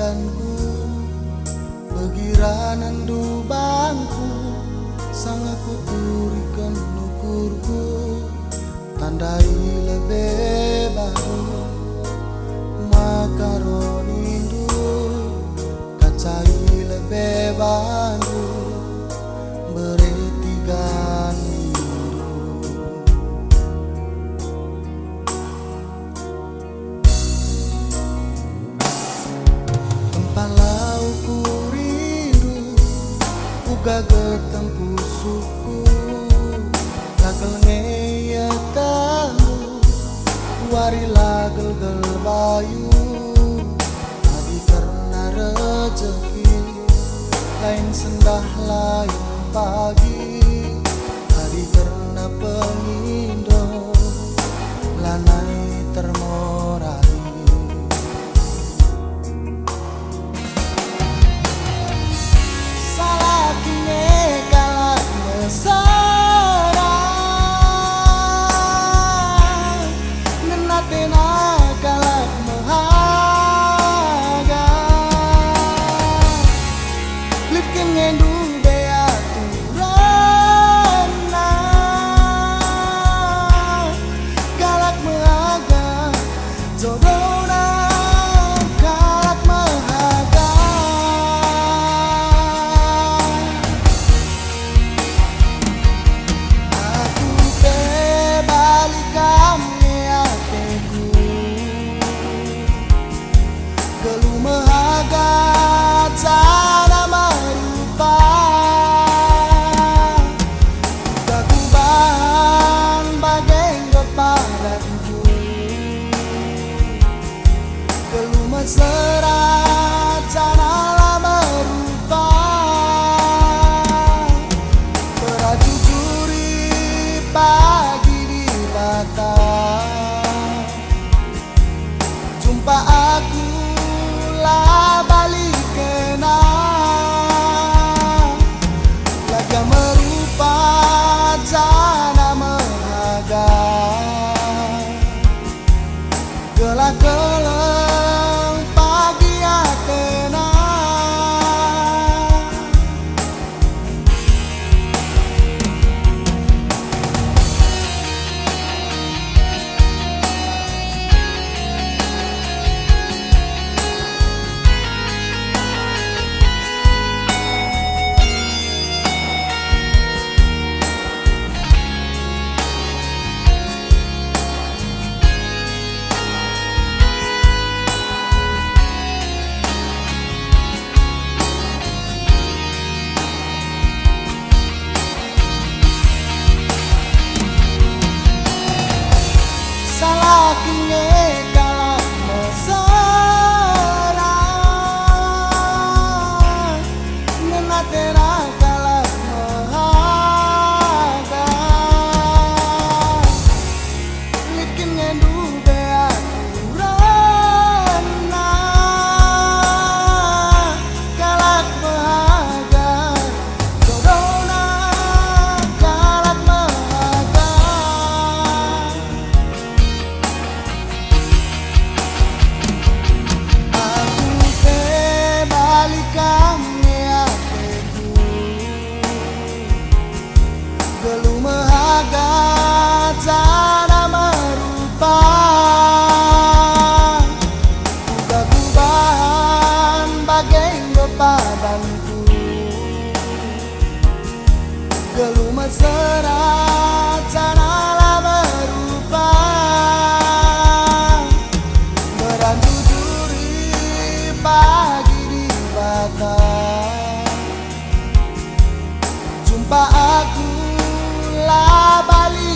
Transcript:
dandanku, pegiranan du bangku, sang aku turikan nukurku, tandai lebih baru, makaronindu, kacai lebih baru, beretigan gagetang suku lagel ngeya tahu wari lagel gel bayu adi karena rezeki lain sendah lain pagi adi karena pengindo lanai termorai serat janala merupa berajujuri pagi di bata jumpa aku lah balik kena laga merupa jana meraga gelak-gelak gelumat serat janala merupa beranjujuri pagi di bata jumpa aku lah balik